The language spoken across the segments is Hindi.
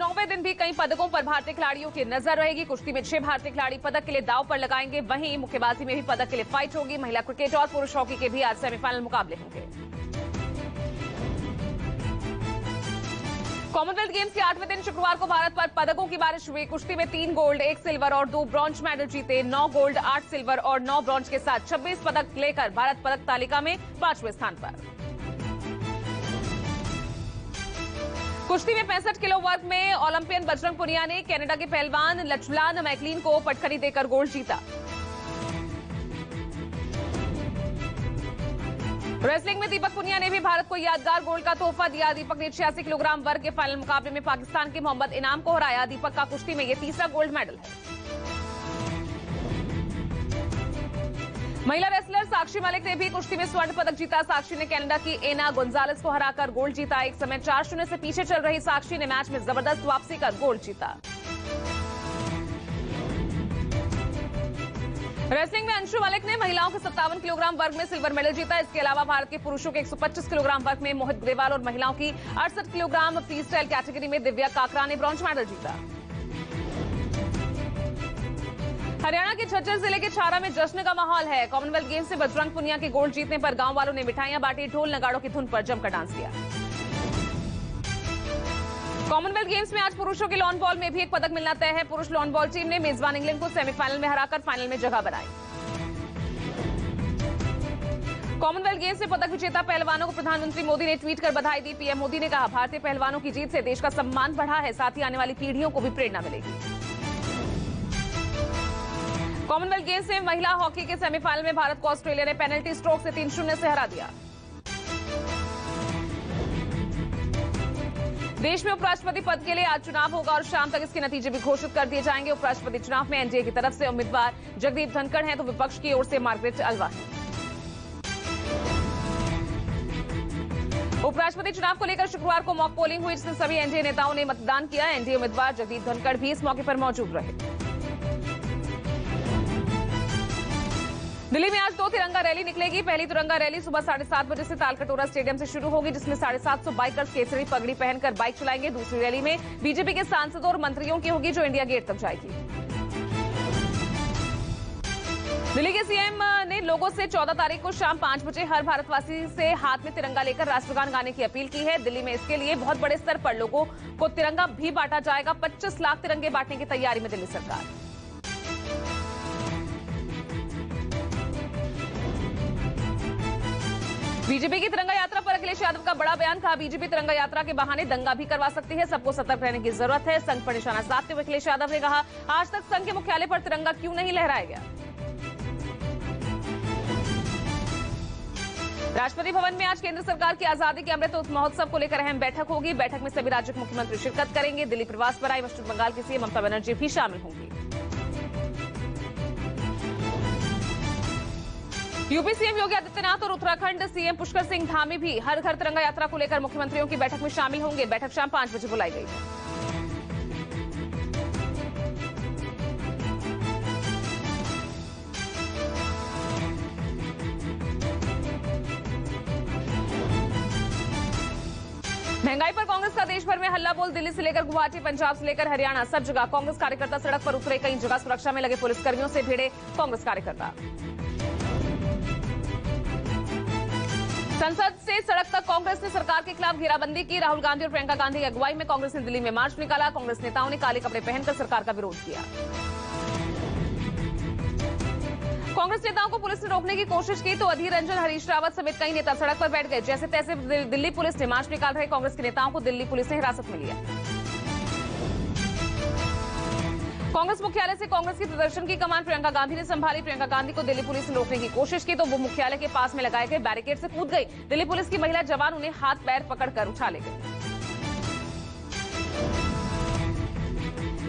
9वें दिन भी कई पदकों पर भारतीय खिलाड़ियों की नजर रहेगी। कुश्ती में 6 भारतीय खिलाड़ी पदक के लिए दांव पर लगाएंगे। वहीं मुक्केबाजी में भी पदक के लिए फाइट होगी। महिला क्रिकेट और पुरुष हॉकी के भी आज सेमीफाइनल मुकाबले होंगे। कॉमनवेल्थ गेम्स के 8वें दिन शुक्रवार को भारत पर पदकों की बारिश हुई। कुश्ती में 3 गोल्ड, 1 सिल्वर और 2 ब्रॉन्ज मेडल जीते। 9 गोल्ड, 8 सिल्वर और 9 ब्रॉन्ज के साथ 26 पदक लेकर भारत पदक तालिका में 5वें स्थान पर। कुश्ती में 65 किलो वर्ग में ओलंपियन बजरंग पुनिया ने कनाडा के पहलवान लचलान मैकलीन को पटखनी देकर गोल्ड जीता। रेसलिंग में दीपक पुनिया ने भी भारत को यादगार गोल्ड का तोहफा दिया। दीपक ने 86 किलोग्राम वर्ग के फाइनल मुकाबले में पाकिस्तान के मोहम्मद इनाम को हराया। दीपक का कुश्ती में यह तीसरा गोल्ड मेडल है। महिला रेसलर साक्षी मलिक ने भी कुश्ती में स्वर्ण पदक जीता। साक्षी ने कनाडा की एना गोंजालेस को हराकर गोल्ड जीता। एक समय 4-0 से पीछे चल रही साक्षी ने मैच में जबरदस्त वापसी कर गोल्ड जीता। रेसलिंग में अंशु मलिक ने महिलाओं के 57 किलोग्राम वर्ग में सिल्वर मेडल जीता। इसके अलावा भारत के पुरुषों के 125 किलोग्राम वर्ग में मोहित ग्रेवाल और महिलाओं की 68 किलोग्राम फ्री स्टाइल कैटेगरी में दिव्या काकरा ने ब्रॉन्ज मेडल जीता। हरियाणा के झज्जर जिले के छारा में जश्न का माहौल है। कॉमनवेल्थ गेम्स से बजरंग पुनिया के गोल्ड जीतने पर गांव वालों ने मिठाइयां बांटी, ढोल नगाड़ों की धुन पर जमकर डांस किया। कॉमनवेल्थ गेम्स में आज पुरुषों के लॉन बॉल में भी एक पदक मिलना तय है। पुरुष लॉन बॉल टीम ने मेजबान इंग्लैंड को सेमीफाइनल में हराकर फाइनल में जगह बनाई। कॉमनवेल्थ गेम्स में पदक विजेता पहलवानों को प्रधानमंत्री मोदी ने ट्वीट कर बधाई दी। पीएम मोदी ने कहा, भारतीय पहलवानों की जीत से देश का सम्मान बढ़ा है, साथ ही आने वाली पीढ़ियों को भी प्रेरणा मिलेगी। कॉमनवेल्थ गेम्स में महिला हॉकी के सेमीफाइनल में भारत को ऑस्ट्रेलिया ने पेनल्टी स्ट्रोक से 3-0 से हरा दिया। देश में उपराष्ट्रपति पद के लिए आज चुनाव होगा और शाम तक इसके नतीजे भी घोषित कर दिए जाएंगे। उपराष्ट्रपति चुनाव में एनडीए की तरफ से उम्मीदवार जगदीप धनखड़ हैं तो विपक्ष की ओर से मार्गरेट अल्वा है। उपराष्ट्रपति चुनाव को लेकर शुक्रवार को मॉक पोलिंग हुई, जिसमें सभी एनडीए नेताओं ने मतदान किया। एनडीए उम्मीदवार जगदीप धनखड़ भी इस मौके पर मौजूद रहे। दिल्ली में आज 2 तिरंगा रैली निकलेगी। पहली तिरंगा रैली सुबह 7:30 बजे से तालकटोरा स्टेडियम से शुरू होगी, जिसमें 750 बाइकर्स केसरी पगड़ी पहनकर बाइक चलाएंगे। दूसरी रैली में बीजेपी के सांसदों और मंत्रियों की होगी, जो इंडिया गेट तक जाएगी। दिल्ली के सीएम ने लोगों से 14 तारीख को शाम 5 बजे हर भारतवासी से हाथ में तिरंगा लेकर राष्ट्रगान गाने की अपील की है। दिल्ली में इसके लिए बहुत बड़े स्तर पर लोगों को तिरंगा भी बांटा जाएगा। 25 लाख तिरंगे बांटने की तैयारी में दिल्ली सरकार। बीजेपी की तिरंगा यात्रा पर अखिलेश यादव का बड़ा बयान। कहा, बीजेपी तिरंगा यात्रा के बहाने दंगा भी करवा सकती है, सबको सतर्क रहने की जरूरत है। संघ पर निशाना साधते हुए अखिलेश यादव ने कहा, आज तक संघ के मुख्यालय पर तिरंगा क्यों नहीं लहराया गया। राष्ट्रपति भवन में आज केंद्र सरकार की आजादी के अमृत महोत्सव को लेकर अहम बैठक होगी। बैठक में सभी राज्यों के मुख्यमंत्री शिरकत करेंगे। दिल्ली प्रवास पर आई पश्चिम बंगाल की सीएम ममता बनर्जी भी शामिल होंगी। यूपी सीएम योगी आदित्यनाथ और उत्तराखंड सीएम पुष्कर सिंह धामी भी हर घर तिरंगा यात्रा को लेकर मुख्यमंत्रियों की बैठक में शामिल होंगे। बैठक शाम 5 बजे बुलाई गई है। महंगाई पर कांग्रेस का देश भर में हल्ला बोल। दिल्ली से लेकर गुवाहाटी, पंजाब से लेकर हरियाणा, सब जगह कांग्रेस कार्यकर्ता सड़क पर उतरे। कई जगह सुरक्षा में लगे पुलिसकर्मियों से भिड़े कांग्रेस कार्यकर्ता। संसद से सड़क तक कांग्रेस ने सरकार के खिलाफ घेराबंदी की। राहुल गांधी और प्रियंका गांधी की अगुवाई में कांग्रेस ने दिल्ली में मार्च निकाला। कांग्रेस नेताओं ने काले कपड़े पहनकर सरकार का विरोध किया। कांग्रेस नेताओं को पुलिस ने रोकने की कोशिश की तो अधीर रंजन, हरीश रावत समेत कई नेता सड़क पर बैठ गए। जैसे तैसे दिल्ली पुलिस ने मार्च निकाल रहे कांग्रेस के नेताओं को दिल्ली पुलिस ने हिरासत में लिया। कांग्रेस मुख्यालय से कांग्रेस की प्रदर्शन की कमान प्रियंका गांधी ने संभाली। प्रियंका गांधी को दिल्ली पुलिस ने रोकने की कोशिश की तो वो मुख्यालय के पास में लगाए गए बैरिकेड से कूद गई। दिल्ली पुलिस की महिला जवान उन्हें हाथ पैर पकड़कर उठा ले गई।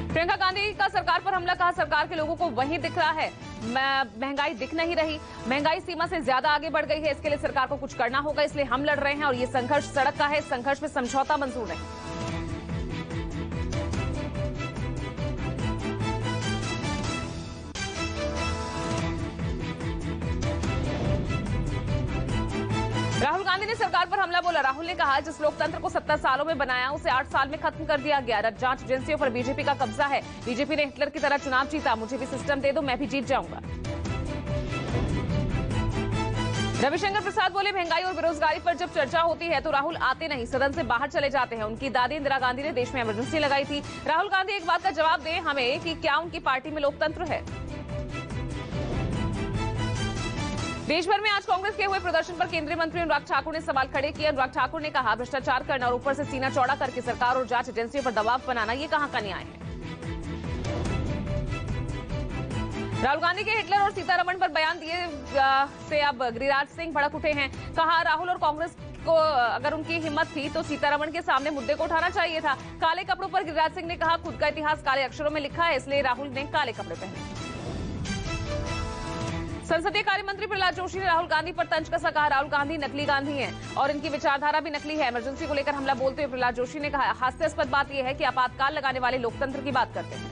प्रियंका गांधी का सरकार पर हमला। कहा, सरकार के लोगों को वही दिख रहा है, महंगाई दिख नहीं रही। महंगाई सीमा से ज्यादा आगे बढ़ गई है, इसके लिए सरकार को कुछ करना होगा, इसलिए हम लड़ रहे हैं और ये संघर्ष सड़क का है। संघर्ष में समझौता मंजूर नहीं। राहुल गांधी ने सरकार सरकार पर हमला बोला। राहुल ने कहा, जिस लोकतंत्र को 70 सालों में बनाया उसे 8 साल में खत्म कर दिया गया। जांच एजेंसियों पर बीजेपी का कब्जा है। बीजेपी ने हिटलर की तरह चुनाव जीता, मुझे भी सिस्टम दे दो, मैं भी जीत जाऊंगा। रविशंकर प्रसाद बोले, महंगाई और बेरोजगारी पर जब चर्चा होती है तो राहुल आते नहीं, सदन से बाहर चले जाते हैं। उनकी दादी इंदिरा गांधी ने देश में इमरजेंसी लगाई थी। राहुल गांधी एक बात का जवाब दें हमें कि क्या उनकी पार्टी में लोकतंत्र है। देश भर में आज कांग्रेस के हुए प्रदर्शन पर केंद्रीय मंत्री अनुराग ठाकुर ने सवाल खड़े किए। अनुराग ठाकुर ने कहा, भ्रष्टाचार करना और ऊपर से सीना चौड़ा करके सरकार और जांच एजेंसियों पर दबाव बनाना, ये कहां का न्याय है। राहुल गांधी के हिटलर और सीतारमण पर बयान दिए से अब गिरिराज सिंह भड़क उठे हैं। कहा, राहुल और कांग्रेस को अगर उनकी हिम्मत थी तो सीतारमण के सामने मुद्दे को उठाना चाहिए था। काले कपड़ों पर गिरिराज सिंह ने कहा, खुद का इतिहास काले अक्षरों में लिखा है, इसलिए राहुल ने काले कपड़े पहने। संसदीय कार्य मंत्री प्रहलाद जोशी ने राहुल गांधी पर तंज कसा। कहा, राहुल गांधी नकली गांधी हैं और इनकी विचारधारा भी नकली है। इमरजेंसी को लेकर हमला बोलते हुए प्रहलाद जोशी ने कहा, हास्यास्पद बात यह है कि आपातकाल लगाने वाले लोकतंत्र की बात करते हैं।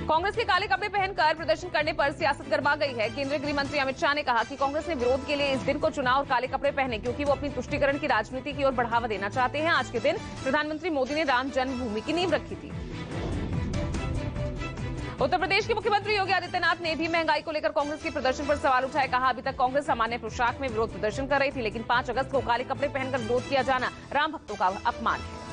कांग्रेस के काले कपड़े पहनकर प्रदर्शन करने पर सियासत गरमा गई है। केंद्रीय गृह मंत्री अमित शाह ने कहा कि कांग्रेस ने विरोध के लिए इस दिन को चुना और काले कपड़े पहने क्योंकि वो अपनी तुष्टीकरण की राजनीति की ओर बढ़ावा देना चाहते हैं। आज के दिन प्रधानमंत्री मोदी ने राम जन्मभूमि की नींव रखी थी। उत्तर प्रदेश के मुख्यमंत्री योगी आदित्यनाथ ने भी महंगाई को लेकर कांग्रेस के प्रदर्शन पर सवाल उठाए। कहा, अभी तक कांग्रेस सामान्य पोशाक में विरोध प्रदर्शन कर रही थी, लेकिन 5 अगस्त को काले कपड़े पहनकर विरोध किया जाना राम भक्तों का अपमान है।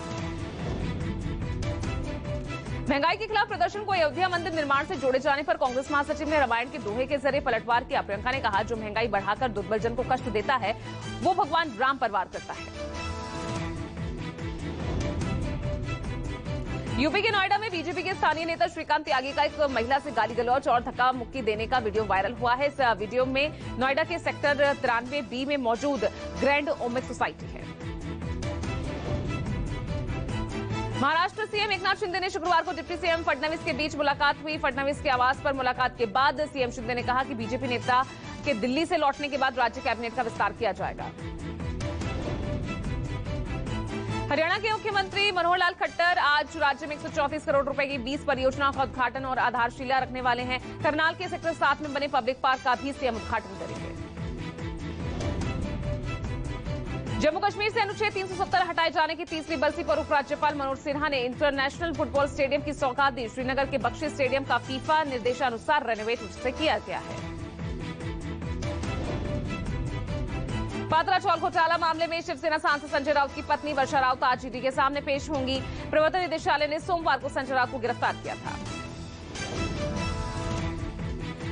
महंगाई के खिलाफ प्रदर्शन को अयोध्या मंदिर निर्माण से जोड़े जाने पर कांग्रेस महासचिव ने रामायण के दोहे के जरिए पलटवार किया। प्रियंका ने कहा, जो महंगाई बढ़ाकर दुर्बल जन को कष्ट देता है वो भगवान राम पर वार करता है। यूपी के नोएडा में बीजेपी के स्थानीय नेता श्रीकांत त्यागी का एक महिला से गाली गलौज और धक्का मुक्की देने का वीडियो वायरल हुआ है। इस वीडियो में नोएडा के सेक्टर 93B में मौजूद ग्रैंड ओमिक सोसाइटी है। महाराष्ट्र सीएम एकनाथ शिंदे ने शुक्रवार को डिप्टी सीएम फडणवीस के बीच मुलाकात हुई। फडणवीस के आवास पर मुलाकात के बाद सीएम शिंदे ने कहा कि बीजेपी नेता के दिल्ली से लौटने के बाद राज्य कैबिनेट का विस्तार किया जाएगा। हरियाणा के मुख्यमंत्री मनोहर लाल खट्टर आज राज्य में 134 करोड़ रुपए की 20 परियोजनाओं का उद्घाटन और आधारशिला रखने वाले हैं। करनाल के सेक्टर 7 में बने पब्लिक पार्क का भी सीएम उद्घाटन करेंगे। जम्मू कश्मीर से अनुच्छेद 370 हटाए जाने की तीसरी बरसी पर उपराज्यपाल मनोज सिन्हा ने इंटरनेशनल फुटबॉल स्टेडियम की सौगात दी। श्रीनगर के बख्शी स्टेडियम का फीफा निर्देशानुसार रेनोवेट किया गया है। पात्रा चौल घोटाला मामले में शिवसेना सांसद संजय राउत की पत्नी वर्षा राउत आज ईडी के सामने पेश होंगी। प्रवर्तन निदेशालय ने सोमवार को संजय राउत को गिरफ्तार किया था।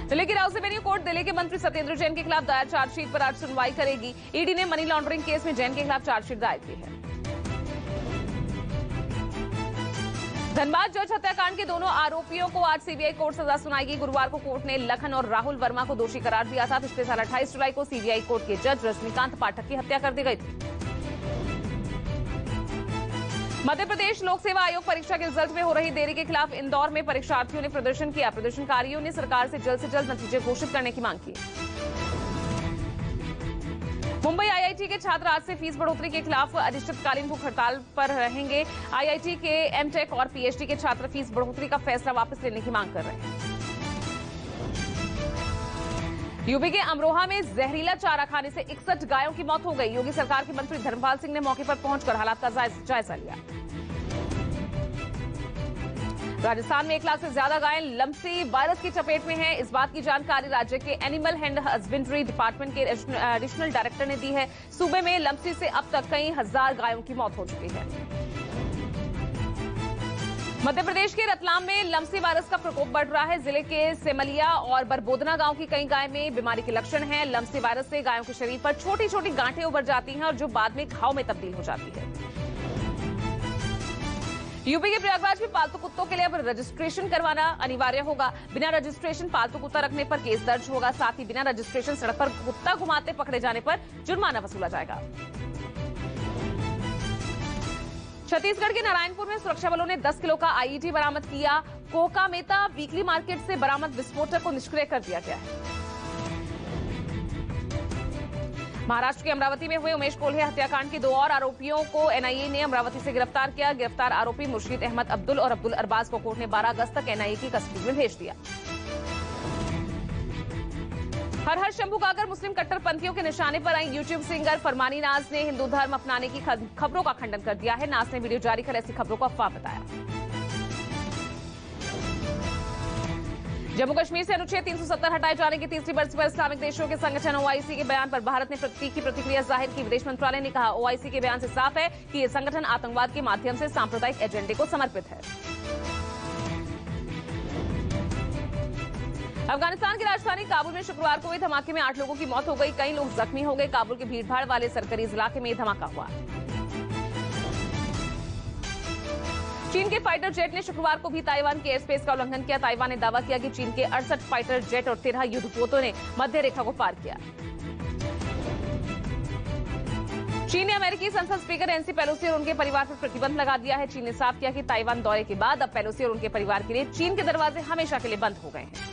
दिल्ली की राउत रेवेन्यू कोर्ट दिल्ली के मंत्री सत्येंद्र जैन के खिलाफ दायर चार्जशीट पर आज सुनवाई करेगी। ईडी ने मनी लॉन्ड्रिंग केस में जैन के खिलाफ चार्जशीट दायर की है। धनबाद जज हत्याकांड के दोनों आरोपियों को आज सीबीआई कोर्ट सजा सुनाएगी। गुरुवार को कोर्ट ने लखन और राहुल वर्मा को दोषी करार दिया था। पिछले साल 28 जुलाई को सीबीआई कोर्ट के जज रजनीकांत पाठक की हत्या कर दी गई थी। मध्य प्रदेश लोक सेवा आयोग परीक्षा के रिजल्ट में हो रही देरी के खिलाफ इंदौर में परीक्षार्थियों ने प्रदर्शन किया। प्रदर्शनकारियों ने सरकार से जल्द नतीजे घोषित करने की मांग की। मुंबई आईआईटी के छात्र आज से फीस बढ़ोतरी के खिलाफ अनिश्चितकालीन भूख हड़ताल पर रहेंगे। आईआईटी के एमटेक और पीएचडी के छात्र फीस बढ़ोतरी का फैसला वापस लेने की मांग कर रहे हैं। यूपी के अमरोहा में जहरीला चारा खाने से 61 गायों की मौत हो गई। योगी सरकार के मंत्री धर्मपाल सिंह ने मौके पर पहुंचकर हालात का जायजा लिया। राजस्थान में 1 लाख से ज्यादा गायें लम्पसी वायरस की चपेट में हैं। इस बात की जानकारी राज्य के एनिमल एंड हस्बेंड्री डिपार्टमेंट के एडिशनल डायरेक्टर ने दी है। सूबे में लम्पसी से अब तक कई हजार गायों की मौत हो चुकी है। मध्य प्रदेश के रतलाम में लम्पसी वायरस का प्रकोप बढ़ रहा है। जिले के सेमलिया और बरबोदना गांव की कई गाय में बीमारी के लक्षण हैं। लम्पसी वायरस से गायों के शरीर पर छोटी छोटी गांठें उभर जाती हैं और जो बाद में घाव में तब्दील हो जाती है। यूपी के प्रयागराज में पालतू कुत्तों के लिए अब रजिस्ट्रेशन करवाना अनिवार्य होगा। बिना रजिस्ट्रेशन पालतू कुत्ता रखने पर केस दर्ज होगा। साथ ही बिना रजिस्ट्रेशन सड़क पर कुत्ता घुमाते पकड़े जाने पर जुर्माना वसूला जाएगा। छत्तीसगढ़ के नारायणपुर में सुरक्षा बलों ने 10 किलो का आईईडी बरामद किया। कोहका मेता वीकली मार्केट से बरामद विस्फोटक को निष्क्रिय कर दिया गया है। महाराष्ट्र के अमरावती में हुए उमेश कोल्हे हत्याकांड के 2 और आरोपियों को एनआईए ने अमरावती से गिरफ्तार किया। गिरफ्तार आरोपी मुर्शीद अहमद अब्दुल और अब्दुल अरबाज को कोर्ट ने 12 अगस्त तक एनआईए की कस्टडी में भेज दिया। हर हर शंभू गाकर मुस्लिम कट्टरपंथियों के निशाने पर आई यूट्यूब सिंगर फरमानी नाज ने हिंदू धर्म अपनाने की खबरों का खंडन कर दिया है। नाज ने वीडियो जारी कर ऐसी खबरों को अफवाह बताया। जम्मू कश्मीर से अनुच्छेद 370 हटाए जाने की तीसरी बरसी पर इस्लामिक देशों के संगठन ओआईसी के बयान पर भारत ने तीखी प्रतिक्रिया जाहिर की। विदेश मंत्रालय ने कहा, ओआईसी के बयान से साफ है कि यह संगठन आतंकवाद के माध्यम से सांप्रदायिक एजेंडे को समर्पित है। अफगानिस्तान की राजधानी काबुल में शुक्रवार को हुए धमाके में 8 लोगों की मौत हो गई, कई लोग जख्मी हो गए। काबुल के भीड़भाड़ वाले सरकरीज इलाके में धमाका हुआ। चीन के फाइटर जेट ने शुक्रवार को भी ताइवान के एयर स्पेस का उल्लंघन किया। ताइवान ने दावा किया कि चीन के 68 फाइटर जेट और 13 युद्धपोतों ने मध्य रेखा को पार किया। चीन ने अमेरिकी संसद स्पीकर नैंसी पेलोसी और उनके परिवार पर प्रतिबंध लगा दिया है। चीन ने साफ किया कि ताइवान दौरे के बाद अब पेलोसी और उनके परिवार के लिए चीन के दरवाजे हमेशा के लिए बंद हो गए हैं।